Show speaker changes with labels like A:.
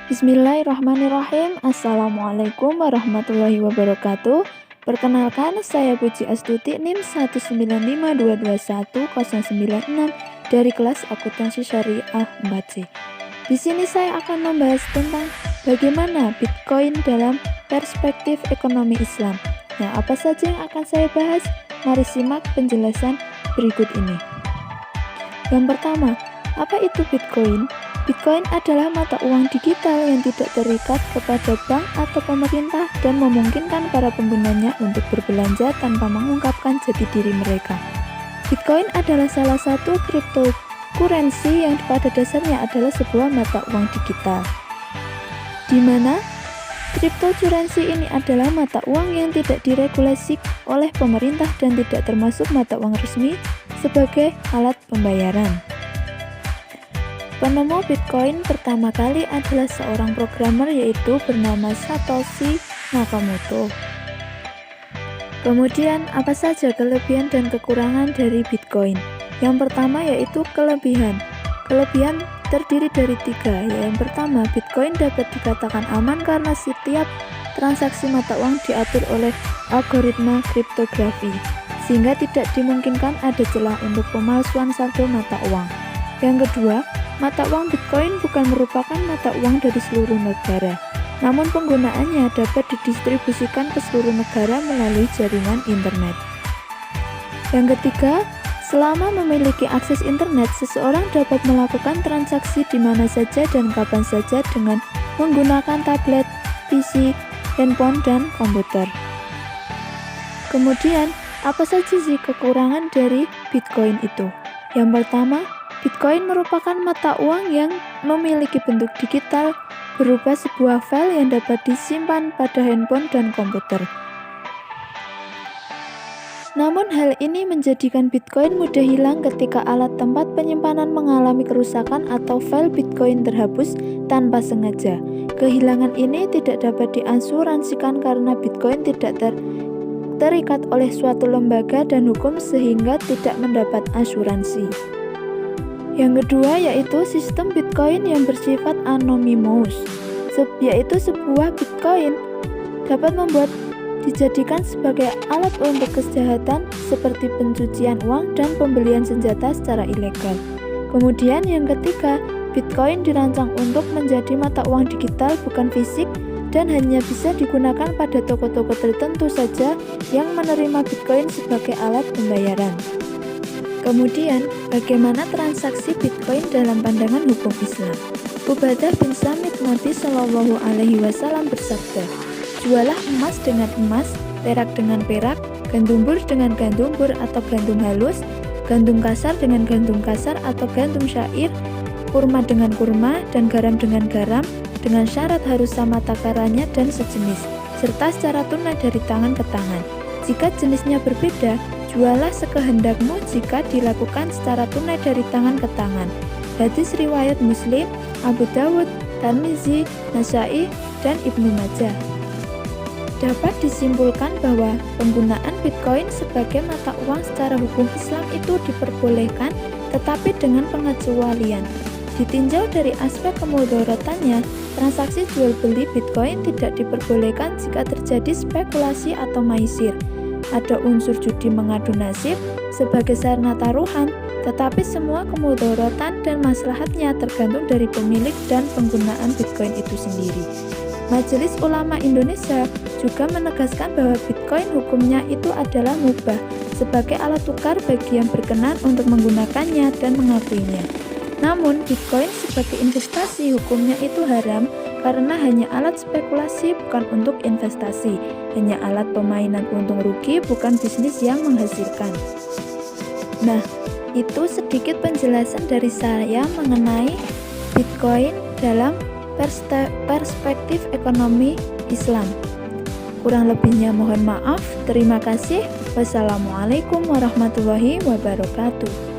A: Bismillahirrahmanirrahim. Assalamualaikum warahmatullahi wabarakatuh. Perkenalkan, saya Puji Astuti NIM 195221096 dari kelas Akuntansi Syariah 4C. Di sini saya akan membahas tentang bagaimana Bitcoin dalam perspektif ekonomi Islam. Nah, apa saja yang akan saya bahas? Mari simak penjelasan berikut ini. Yang pertama, apa itu Bitcoin? Bitcoin adalah mata uang digital yang tidak terikat kepada bank atau pemerintah dan memungkinkan para penggunanya untuk berbelanja tanpa mengungkapkan jati diri mereka. Bitcoin adalah salah satu cryptocurrency yang pada dasarnya adalah sebuah mata uang digital, di mana cryptocurrency ini adalah mata uang yang tidak diregulasi oleh pemerintah dan tidak termasuk mata uang resmi sebagai alat pembayaran. Penemu Bitcoin pertama kali adalah seorang programmer yaitu bernama Satoshi Nakamoto. Kemudian, apa saja kelebihan dan kekurangan dari Bitcoin? Yang pertama yaitu kelebihan. Kelebihan terdiri dari 3. Yang pertama, Bitcoin dapat dikatakan aman karena setiap transaksi mata uang diatur oleh algoritma kriptografi, sehingga tidak dimungkinkan ada celah untuk pemalsuan saldo mata uang. Yang kedua, mata uang Bitcoin bukan merupakan mata uang dari seluruh negara, namun penggunaannya dapat didistribusikan ke seluruh negara melalui jaringan internet. Yang ketiga, selama memiliki akses internet, seseorang dapat melakukan transaksi di mana saja dan kapan saja dengan menggunakan tablet, PC, handphone, dan komputer. Kemudian, apa saja sih kekurangan dari Bitcoin itu? Yang pertama, Bitcoin merupakan mata uang yang memiliki bentuk digital berupa sebuah file yang dapat disimpan pada handphone dan komputer. Namun hal ini menjadikan Bitcoin mudah hilang ketika alat tempat penyimpanan mengalami kerusakan atau file Bitcoin terhapus tanpa sengaja. Kehilangan ini tidak dapat diasuransikan karena Bitcoin tidak terikat oleh suatu lembaga dan hukum sehingga tidak mendapat asuransi. Yang kedua yaitu sistem Bitcoin yang bersifat anonymous, yaitu sebuah Bitcoin dapat dijadikan sebagai alat untuk kejahatan seperti pencucian uang dan pembelian senjata secara ilegal. Kemudian yang ketiga, Bitcoin dirancang untuk menjadi mata uang digital bukan fisik dan hanya bisa digunakan pada toko-toko tertentu saja yang menerima Bitcoin sebagai alat pembayaran. Kemudian, bagaimana transaksi Bitcoin dalam pandangan hukum Islam? Ubadah bin Samit Nabi Shallallahu Alaihi Wasallam bersabda, jualah emas dengan emas, perak dengan perak, gandum bur dengan gandum bur atau gandum halus, gandum kasar dengan gandum kasar atau gandum syair, kurma dengan kurma, dan garam dengan syarat harus sama takarannya dan sejenis, serta secara tunai dari tangan ke tangan. Jika jenisnya berbeda, jualah sekehendakmu jika dilakukan secara tunai dari tangan ke tangan. Hadis riwayat Muslim, Abu Dawud, Tirmizi, Nasa'i, dan Ibnu Majah. Dapat disimpulkan bahwa penggunaan Bitcoin sebagai mata uang secara hukum Islam itu diperbolehkan, tetapi dengan pengecualian. Ditinjau dari aspek kemudorotannya, transaksi jual beli Bitcoin tidak diperbolehkan jika terjadi spekulasi atau maisir. Ada unsur judi mengadu nasib sebagai sarana taruhan, tetapi semua kemudorotan dan maslahatnya tergantung dari pemilik dan penggunaan Bitcoin itu sendiri. Majelis Ulama Indonesia juga menegaskan bahwa Bitcoin hukumnya itu adalah mubah sebagai alat tukar bagi yang berkenan untuk menggunakannya dan mengakuinya. Namun, Bitcoin sebagai investasi hukumnya itu haram karena hanya alat spekulasi bukan untuk investasi, hanya alat permainan untung rugi bukan bisnis yang menghasilkan. Nah, itu sedikit penjelasan dari saya mengenai Bitcoin dalam perspektif ekonomi Islam. Kurang lebihnya mohon maaf. Terima kasih. Wassalamualaikum warahmatullahi wabarakatuh.